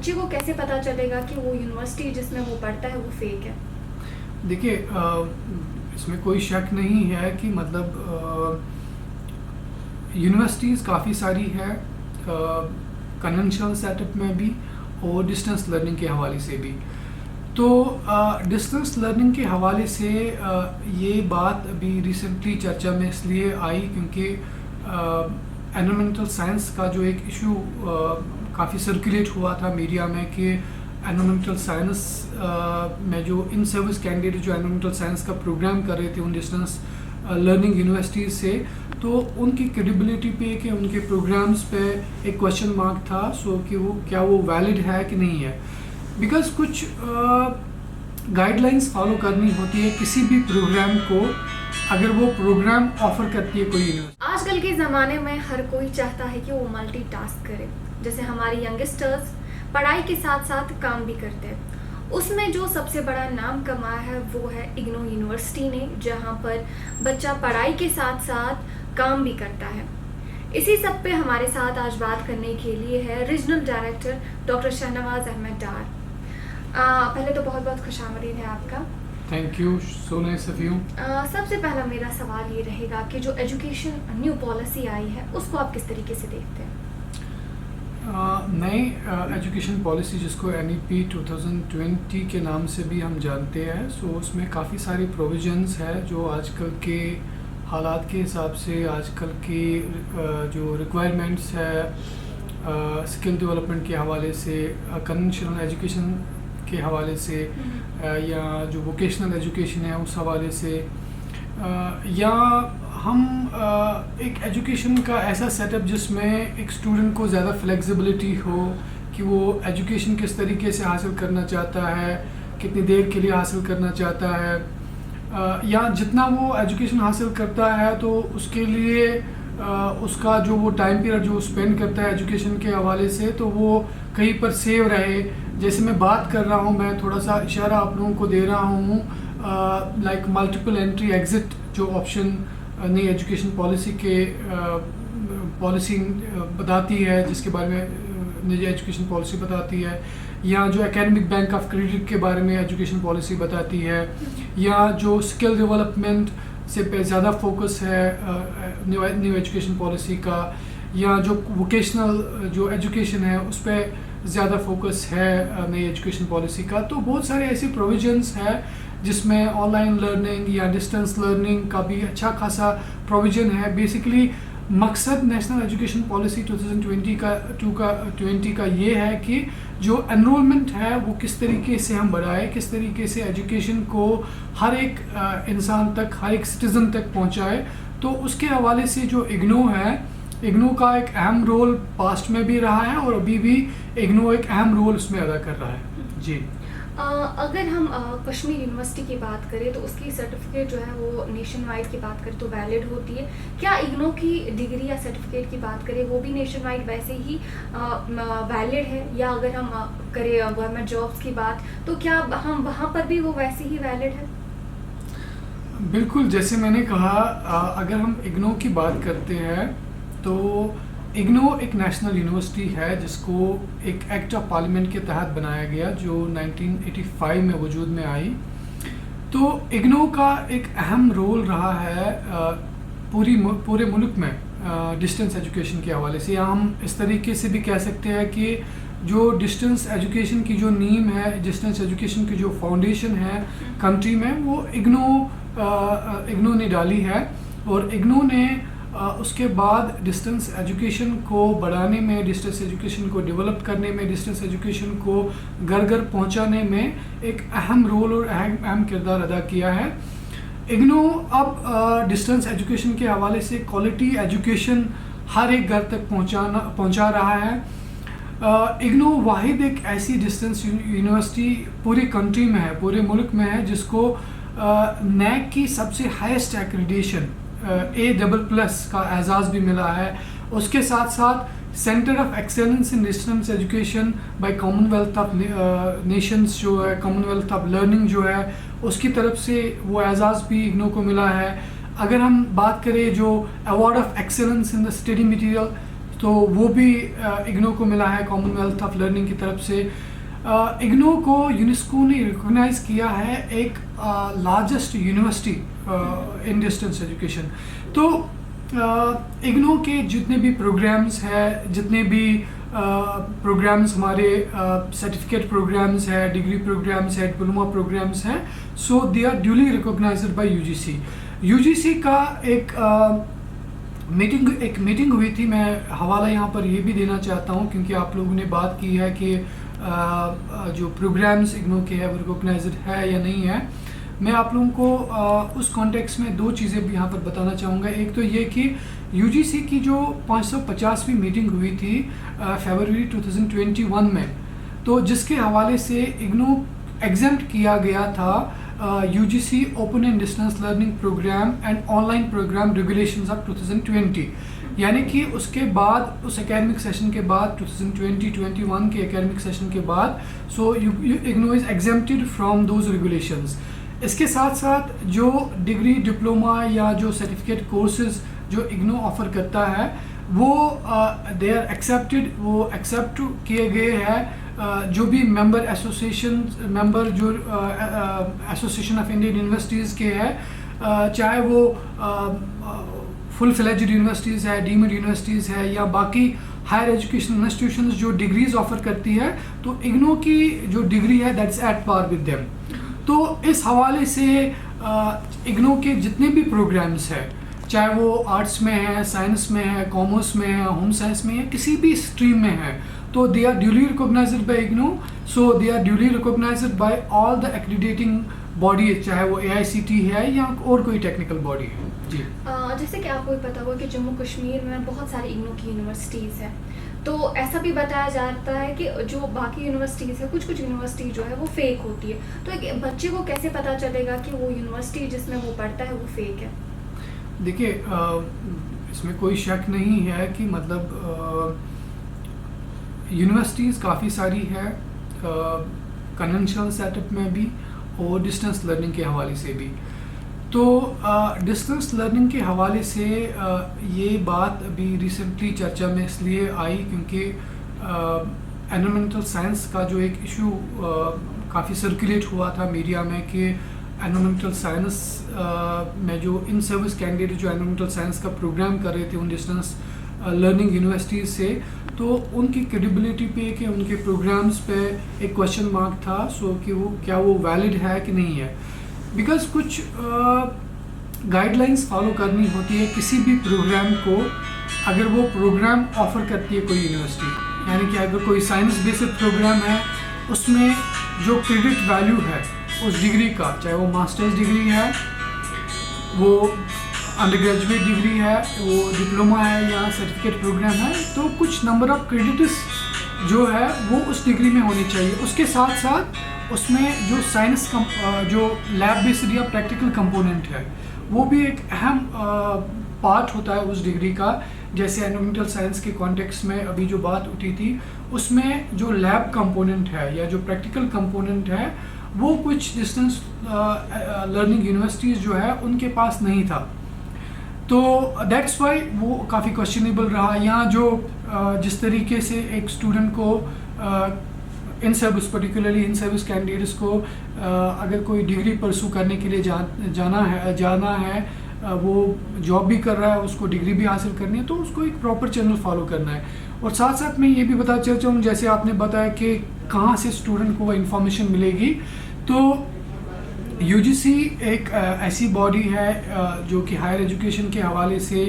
बच्चे को कैसे पता चलेगा कि वो यूनिवर्सिटी जिसमें वो पढ़ता है वो फेक है? देखिए, इसमें कोई शक नहीं है कि मतलब यूनिवर्सिटीज़ काफ़ी सारी है, कन्वेंशनल सेटअप में भी और डिस्टेंस लर्निंग के हवाले से भी। तो डिस्टेंस लर्निंग के हवाले से ये बात अभी रिसेंटली चर्चा में इसलिए आई क्योंकि एनवायरमेंटल साइंस का जो एक इशू काफ़ी सर्कुलेट हुआ था मीडिया में कि एनवायरमेंटल साइंस में जो इन सर्विस कैंडिडेट जो एनवायरमेंटल साइंस का प्रोग्राम कर रहे थे उन डिस्टेंस लर्निंग यूनिवर्सिटीज़ से, तो उनकी क्रेडिबिलिटी पे कि उनके प्रोग्राम्स पे एक क्वेश्चन मार्क था, सो कि वो क्या वो वैलिड है कि नहीं है। बिकॉज कुछ गाइडलाइंस फॉलो करनी होती है किसी भी प्रोग्राम को, अगर वो प्रोग्राम ऑफर करती है कोई यूनिवर्सिटी। आजकल के ज़माने में हर कोई चाहता है कि वो मल्टीटास्क करे। जैसे हमारे यंगस्टर्स पढ़ाई के साथ साथ काम भी करते हैं। उसमें जो सबसे बड़ा नाम कमाया है वो है इग्नू यूनिवर्सिटी ने, जहाँ पर बच्चा पढ़ाई के साथ साथ काम भी करता है। इसी सब पे हमारे साथ आज बात करने के लिए है regional director doctor Shahnawaz Ahmad Dar. पहले तो बहुत बहुत खुशामदीद है आपका। Thank you, so nice of you. सबसे पहला मेरा सवाल ये रहेगा कि जो एजुकेशन न्यू पॉलिसी आई है उसको आप किस तरीके से देखते हैं? नई एजुकेशन पॉलिसी जिसको NEP 2020 के नाम से भी हम जानते हैं, सो उसमें काफ़ी सारी प्रोविजंस है जो आजकल के हालात के हिसाब से, आजकल की जो रिक्वायरमेंट्स है स्किल डेवलपमेंट के हवाले से, कन्वेंशनल एजुकेशन के हवाले से, या जो वोकेशनल एजुकेशन है उस हवाले से, या हम एक एजुकेशन का ऐसा सेटअप जिसमें एक स्टूडेंट को ज़्यादा फ्लेक्सिबिलिटी हो कि वो एजुकेशन किस तरीके से हासिल करना चाहता है, कितनी देर के लिए हासिल करना चाहता है, या जितना वो एजुकेशन हासिल करता है तो उसके लिए उसका जो वो टाइम पीरियड जो स्पेंड करता है एजुकेशन के हवाले से, तो वो कहीं पर सेव रहे। जैसे मैं बात कर रहा हूँ, मैं थोड़ा सा इशारा आप लोगों को दे रहा हूँ, लाइक मल्टीपल एंट्री एग्जिट जो ऑप्शन नई एजुकेशन पॉलिसी के पॉलिसी बताती है, जिसके बारे में नई एजुकेशन पॉलिसी बताती है, या जो एकेडमिक बैंक ऑफ क्रेडिट के बारे में एजुकेशन पॉलिसी बताती है, या जो स्किल डेवलपमेंट से पे ज़्यादा फोकस है न्यू एजुकेशन पॉलिसी का, या जो वोकेशनल जो एजुकेशन है उस पर ज़्यादा फोकस है नई एजुकेशन पॉलिसी का। तो बहुत सारे ऐसे प्रोविजंस है जिसमें ऑनलाइन लर्निंग या डिस्टेंस लर्निंग का भी अच्छा खासा प्रोविजन है। बेसिकली मकसद नेशनल एजुकेशन पॉलिसी 2020 का ये है कि जो एनरोलमेंट है वो किस तरीके से हम बढ़ाएं, किस तरीके से एजुकेशन को हर एक इंसान तक, हर एक सिटीज़न तक पहुंचाए। तो उसके हवाले से जो इग्नू है, इग्नू का एक अहम रोल पास्ट में भी रहा है और अभी भी इग्नू एक अहम रोल उसमें अदा कर रहा है। जी। अगर हम कश्मीर यूनिवर्सिटी की बात करें तो उसकी सर्टिफिकेट जो है वो नेशन वाइड की बात करें तो वैलिड होती है। क्या इग्नू की डिग्री या सर्टिफिकेट की बात करें वो भी नेशन वाइड वैसे ही वैलिड है, या अगर हम करें गवर्नमेंट जॉब्स की बात तो क्या हम वहाँ पर भी वो वैसे ही वैलिड है? बिल्कुल, जैसे मैंने कहा, अगर हम इग्नू की बात करते हैं तो इग्नू एक नेशनल यूनिवर्सिटी है जिसको एक एक्ट ऑफ पार्लियामेंट के तहत बनाया गया जो 1985 में वजूद में आई। तो इग्नू का एक अहम रोल रहा है पूरे मुल्क में डिस्टेंस एजुकेशन के हवाले से, या हम इस तरीके से भी कह सकते हैं कि जो डिस्टेंस एजुकेशन की जो नींव है, डिस्टेंस एजुकेशन की जो फाउंडेशन है कंट्री में, वो इग्नू ने डाली है। और इग्नू ने उसके बाद डिस्टेंस एजुकेशन को बढ़ाने में, डिस्टेंस एजुकेशन को डेवलप करने में, डिस्टेंस एजुकेशन को घर घर पहुंचाने में एक अहम रोल और अहम किरदार अदा किया है। इग्नू अब डिस्टेंस एजुकेशन के हवाले से क्वालिटी एजुकेशन हर एक घर तक पहुंचा रहा है। इग्नू वाहिद एक ऐसी डिस्टेंस यूनिवर्सिटी पूरी कंट्री में है, पूरे मुल्क में है, जिसको नैक की सबसे हाईएस्ट एक्रेडिटेशन A++ का एजाज़ भी मिला है। उसके साथ साथ centre of excellence in distance education by Commonwealth of Nations जो है, कॉमनवेल्थ ऑफ लर्निंग जो है, उसकी तरफ से वो एजाज़ भी इग्नू को मिला है। अगर हम बात करें जो award of excellence in the study material तो वो भी इग्नो को मिला है कॉमनवेल्थ ऑफ लर्निंग की तरफ से। इग्नो को यूनेस्को ने रिकॉग्नाइज किया है एक लार्जेस्ट यूनिवर्सिटी इन डिस्टेंस एजुकेशन। तो इग्नो के जितने भी प्रोग्राम्स हैं, जितने भी प्रोग्राम्स हमारे सर्टिफिकेट प्रोग्राम्स है, डिग्री प्रोग्राम्स है, डिप्लोमा प्रोग्राम्स हैं, so they are duly recognised by UGC. UGC का एक मीटिंग हुई थी। मैं हवाला यहाँ पर ये भी देना चाहता हूँ क्योंकि आप लोगों ने बात की है कि जो प्रोग्राम्स इग्नो के हैं वो रिकॉग्नाइज्ड है या नहीं है। मैं आप लोगों को उस कॉन्टेक्स्ट में दो चीज़ें भी यहाँ पर बताना चाहूँगा। एक तो ये कि यूजीसी की जो 550वीं मीटिंग हुई थी फरवरी 2021 में, तो जिसके हवाले से इग्नो एग्जेम्प्ट किया गया था UGC open and distance learning programme and online programme regulations of 2020, यानी कि उसके बाद उस एकेडमिक सेशन के बाद 2020-21 के एकेडमिक सेशन के बाद so IGNOU is exempted from those regulations. इसके साथ साथ जो डिग्री, डिप्लोमा या जो सर्टिफिकेट कोर्सेज जो इग्नो ऑफ़र करता है वो दे आर एक्सेप्टेड, वो एक्सेप्ट किए गए हैं। जो भी मेंबर जो एसोसिएशन ऑफ इंडियन यूनिवर्सिटीज़ के है, चाहे वो फुल फ्लेज्ड यूनिवर्सिटीज़ है, डीम्ड यूनिवर्सिटीज़ है या बाकी हायर एजुकेशन इंस्टीट्यूशंस जो डिग्रीज ऑफ़र करती है, तो इग्नो की जो डिग्री है that's at par with them. तो इस हवाले से इग्नो के जितने भी प्रोग्राम्स हैं, चाहे वो आर्ट्स में है, साइंस में है, कॉमर्स में है, होम साइंस में है, किसी भी स्ट्रीम में है, तो they are duly recognised by IGNOU. So they are duly recognised by all the accrediting body, चाहे वो AICTE है या और कोई टेक्निकल बॉडी है। जी जैसे कि आपको भी पता होगा कि जम्मू कश्मीर में बहुत सारी इग्नो की यूनिवर्सिटीज़ हैं, तो ऐसा भी बताया जाता है कि जो बाकी यूनिवर्सिटीज़ है, कुछ यूनिवर्सिटी जो है वो फेक होती है। तो एक बच्चे को कैसे पता चलेगा कि वो यूनिवर्सिटी जिसमें वो पढ़ता है वो फेक है? देखिए, इसमें कोई शक नहीं है कि मतलब यूनिवर्सिटीज़ काफ़ी सारी है, कन्वेंशनल सेटअप में भी और डिस्टेंस लर्निंग के हवाले से भी। तो डिस्टेंस लर्निंग के हवाले से ये बात अभी रिसेंटली चर्चा में इसलिए आई क्योंकि एनवायरमेंटल साइंस का जो एक इशू काफ़ी सर्कुलेट हुआ था मीडिया में कि एनवायरमेंटल साइंस में जो इन सर्विस कैंडिडेट जो एनवायरमेंटल साइंस का प्रोग्राम कर रहे थे उन डिस्टेंस लर्निंग यूनिवर्सिटीज़ से, तो उनकी क्रेडिबिलिटी पे कि उनके प्रोग्राम्स पे एक क्वेश्चन मार्क था, सो कि वो क्या वो वैलिड है कि नहीं है। बिकॉज कुछ गाइडलाइंस फॉलो करनी होती है किसी भी प्रोग्राम को। अगर वो प्रोग्राम ऑफ़र करती है कोई यूनिवर्सिटी, यानी कि अगर कोई साइंस बेस्ड प्रोग्राम है, उसमें जो क्रेडिट वैल्यू है उस डिग्री का, चाहे वो मास्टर्स डिग्री है, वो अंडर ग्रेजुएट डिग्री है, वो डिप्लोमा है या सर्टिफिकेट प्रोग्राम है, तो कुछ नंबर ऑफ क्रेडिट्स जो है वो उस डिग्री में होनी चाहिए। उसके साथ साथ उसमें जो साइंस जो लैब बेस्ड या प्रैक्टिकल कंपोनेंट है वो भी एक अहम पार्ट होता है उस डिग्री का। जैसे एनवायरमेंटल साइंस के कॉन्टेक्स्ट में अभी जो बात उठी थी, उसमें जो लैब कंपोनेंट है या जो प्रैक्टिकल कंपोनेंट है वो कुछ डिस्टेंस लर्निंग यूनिवर्सिटीज़ जो है उनके पास नहीं था। तो दैट्स वाई वो काफ़ी क्वेश्चनेबल रहा। यहाँ जो जिस तरीके से एक स्टूडेंट को in service, particularly in service candidates को अगर कोई डिग्री परसू करने के लिए जाना है, वो जॉब भी कर रहा है, उसको डिग्री भी हासिल करनी है, तो उसको एक प्रॉपर चैनल फॉलो करना है। और साथ साथ मैं ये भी बता चाहता हूँ, जैसे आपने बताया कि कहाँ से स्टूडेंट को वो इन्फॉर्मेशन मिलेगी, तो यूजीसी एक ऐसी बॉडी है जो कि हायर एजुकेशन के हवाले से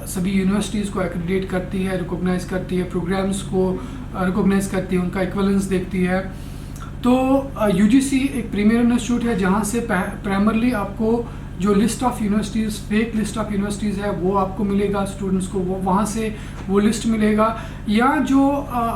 सभी यूनिवर्सिटीज़ को एक्रेडिट करती है, रिकॉग्नाइज करती है, प्रोग्राम्स को रिकॉग्नाइज करती है, उनका इक्विवेलेंस देखती है। तो यूजीसी एक प्रीमियर इंस्टीट्यूट है जहाँ से प्राइमरली आपको जो list of universities, fake list of universities है वो आपको मिलेगा, स्टूडेंट्स को वो वहाँ से वो लिस्ट मिलेगा। या जो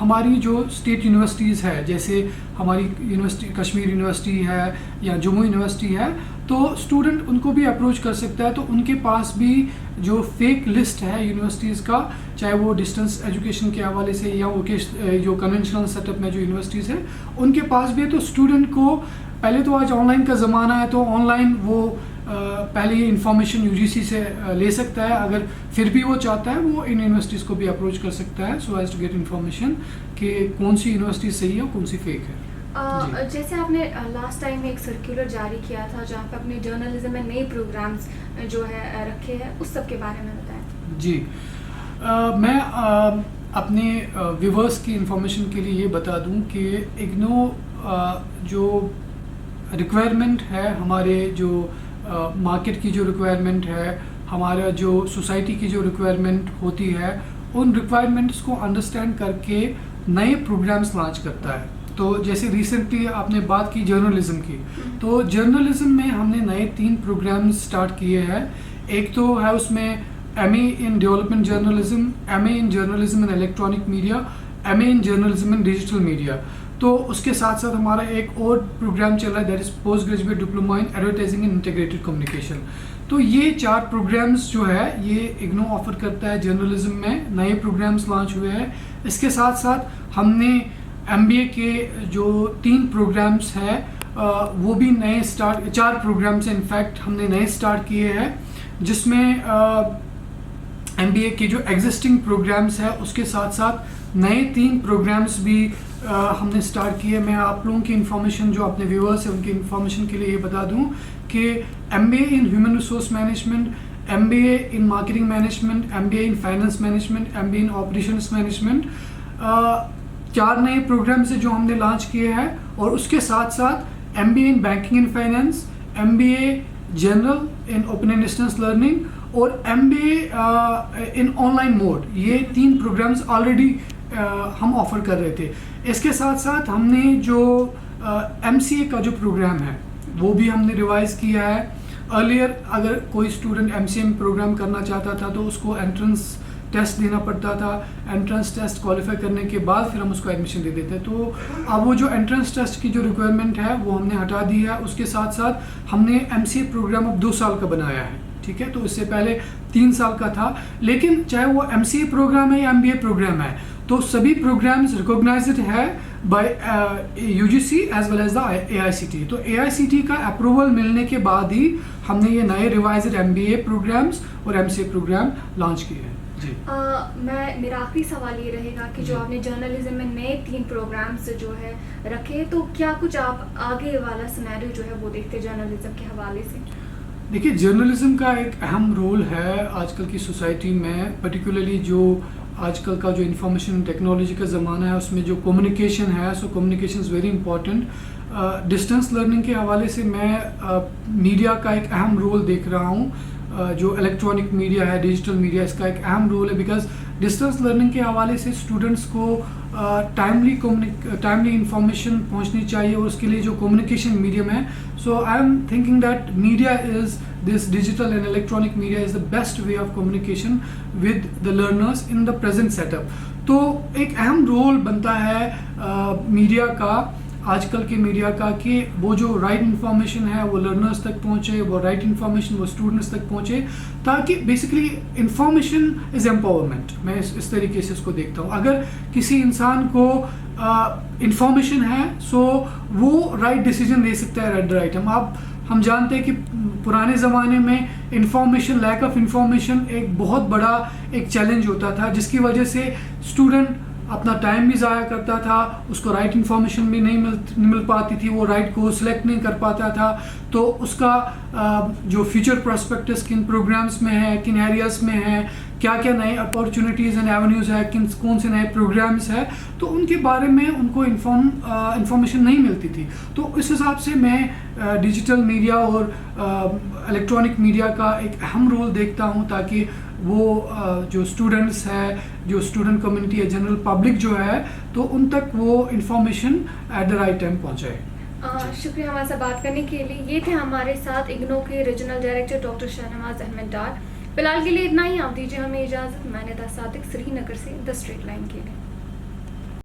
हमारी जो स्टेट यूनिवर्सिटीज़ है, जैसे हमारी यूनिवर्सिटी कश्मीर यूनिवर्सिटी है या जम्मू यूनिवर्सिटी है, तो स्टूडेंट उनको भी अप्रोच कर सकता है। तो उनके पास भी जो फेक लिस्ट है यूनिवर्सिटीज़ का, चाहे वो डिस्टेंस एजुकेशन के हवाले से या वो जो कन्वेंशनल सेटअप में जो यूनिवर्सिटीज़ है उनके पास भी है। तो स्टूडेंट को पहले तो आज ऑनलाइन का ज़माना है, तो ऑनलाइन वो पहले ये इंफॉर्मेशन यूजीसी से ले सकता है। अगर फिर भी वो चाहता है वो इन यूनिवर्सिटीज़ को भी अप्रोच कर सकता है so as to get information कि कौन सी यूनिवर्सिटी सही है और कौन सी फेक है। जैसे आपने लास्ट टाइम एक सर्कुलर जारी किया था जहाँ पे अपने जर्नलिज्म में नए प्रोग्राम्स जो है रखे हैं, उस सब के बारे में बताएं। जी, मैं अपने व्यूवर्स की इंफॉर्मेशन के लिए ये बता दूं कि इग्नो जो रिक्वायरमेंट है, हमारे जो मार्केट की जो रिक्वायरमेंट है, हमारा जो सोसाइटी की जो रिक्वायरमेंट होती है, उन रिक्वायरमेंट्स को अंडरस्टैंड करके नए प्रोग्राम्स लॉन्च करता है। तो जैसे रिसेंटली आपने बात की जर्नलिज्म की, तो जर्नलिज्म में हमने नए 3 प्रोग्राम्स स्टार्ट किए हैं। एक तो है उसमें MA in development journalism, MA in journalism in electronic media, MA in journalism in digital media. तो उसके साथ साथ हमारा एक और प्रोग्राम चल रहा है that is post graduate diploma in advertising and integrated communication. तो ये 4 प्रोग्राम्स जो है ये इग्नो ऑफर करता है जर्नलिज्म में। नए प्रोग्राम्स लॉन्च हुए हैं। इसके साथ साथ हमने MBA के जो 3 प्रोग्राम्स हैं वो भी नए 4 प्रोग्राम्स इनफैक्ट हमने नए स्टार्ट किए हैं, जिसमें MBA के जो एग्जिस्टिंग प्रोग्राम्स है उसके साथ साथ नए 3 प्रोग्राम्स भी हमने स्टार्ट किए। मैं आप लोगों की इन्फॉर्मेशन, जो अपने व्यूअर्स हैं उनकी इन्फॉर्मेशन के लिए ये बता दूं कि MBA in human resource management, MBA in marketing management, MBA in finance management, MBA in operations management, 4 नए प्रोग्राम्स हैं जो हमने लॉन्च किए हैं। और उसके साथ साथ MBA in banking and finance, MBA general in open and distance learning और MBA इन ऑनलाइन मोड। ये 3 प्रोग्राम्स ऑलरेडी हम ऑफर कर रहे थे। इसके साथ साथ हमने जो MCA का जो प्रोग्राम है वो भी हमने रिवाइज किया है। अर्लियर अगर कोई स्टूडेंट MCA में प्रोग्राम करना चाहता था तो उसको एंट्रेंस टेस्ट देना पड़ता था। एंट्रेंस टेस्ट क्वालिफाई करने के बाद फिर हम उसको एडमिशन दे देते। तो अब वो जो एंट्रेंस टेस्ट की जो रिक्वायरमेंट है वो हमने हटा दी है। उसके साथ साथ हमने MCA प्रोग्राम अब 2 साल का बनाया है, ठीक है। तो इससे पहले 3 साल का था, लेकिन चाहे वो MCA प्रोग्राम है या MBA प्रोग्राम है, तो सभी प्रोग्राम्स रिकॉग्नाइज्ड है by UGC as well as the AICTE। तो AICTE का अप्रूवल मिलने के बाद ही हमने ये नए रिवाइज्ड MBA प्रोग्राम्स और MCA प्रोग्राम लॉन्च किए हैं। जी, मेरा आखिरी सवाल ये रहेगा कि जो आपने जर्नलिज्म में नए 3 प्रोग्राम्स जो है रखे, तो क्या कुछ आप आगे वाला सिनेरियो जो है वो देखते जर्नलिज्म के हवाले से? देखिए, जर्नलिज्म का एक अहम रोल है आजकल की सोसाइटी में, पर्टिकुलरली जो आजकल का जो इंफॉर्मेशन टेक्नोलॉजी का ज़माना है उसमें जो कम्युनिकेशन है, so communication is very important. Distance learning के हवाले से मैं मीडिया का एक अहम रोल देख रहा हूँ। जो इलेक्ट्रॉनिक मीडिया है, डिजिटल मीडिया, इसका एक अहम रोल है बिकॉज डिस्टेंस लर्निंग के हवाले से स्टूडेंट्स को टाइमली इंफॉर्मेशन पहुंचनी चाहिए और उसके लिए जो कम्युनिकेशन मीडियम है, so I am thinking that media is this digital and electronic media is the best way of communication with the learners in the present setup. तो एक अहम रोल बनता है मीडिया का, आजकल के मीडिया का, कि वो जो राइट इन्फॉर्मेशन है वो लर्नर्स तक पहुँचे, वो राइट इन्फॉर्मेशन वो स्टूडेंट्स तक पहुँचे, ताकि बेसिकली इन्फॉर्मेशन इज़ एम्पावरमेंट। मैं इस तरीके से इसको देखता हूँ। अगर किसी इंसान को इन्फॉर्मेशन है सो वो राइट डिसीजन ले सकता है एट द राइट टाइम। हम जानते हैं कि पुराने ज़माने में इंफॉर्मेशन, लैक ऑफ इंफॉर्मेशन एक बहुत बड़ा एक चैलेंज होता था, जिसकी वजह से स्टूडेंट अपना टाइम भी ज़ाया करता था, उसको राइट इन्फॉर्मेशन भी नहीं मिल पाती थी, वो राइट को सिलेक्ट नहीं कर पाता था। तो उसका जो फ्यूचर प्रोस्पेक्टस किन प्रोग्राम्स में है, किन एरियाज़ में है, क्या क्या नए अपॉर्चुनिटीज़ एंड एवेन्यूज़ है, कौन से नए प्रोग्राम्स है, तो उनके बारे में उनको इन्फॉर्मेशन नहीं मिलती थी। तो इस हिसाब से मैं डिजिटल मीडिया और इलेक्ट्रॉनिक मीडिया का एक अहम रोल देखता हूँ, ताकि वो जो स्टूडेंट्स है, जो स्टूडेंट कम्युनिटी है, जनरल पब्लिक जो है, तो उन तक वो information at the right time पहुँचाए। शुक्रिया हमारे साथ बात करने के लिए। ये थे हमारे साथ इग्नो के regional director doctor Shahnawaz Ahmad Dar. फिलहाल के लिए इतना ही, आप दीजिए हमें इजाज़त। मैंने था सादिक, श्रीनगर से द स्ट्रेट लाइन के लिए।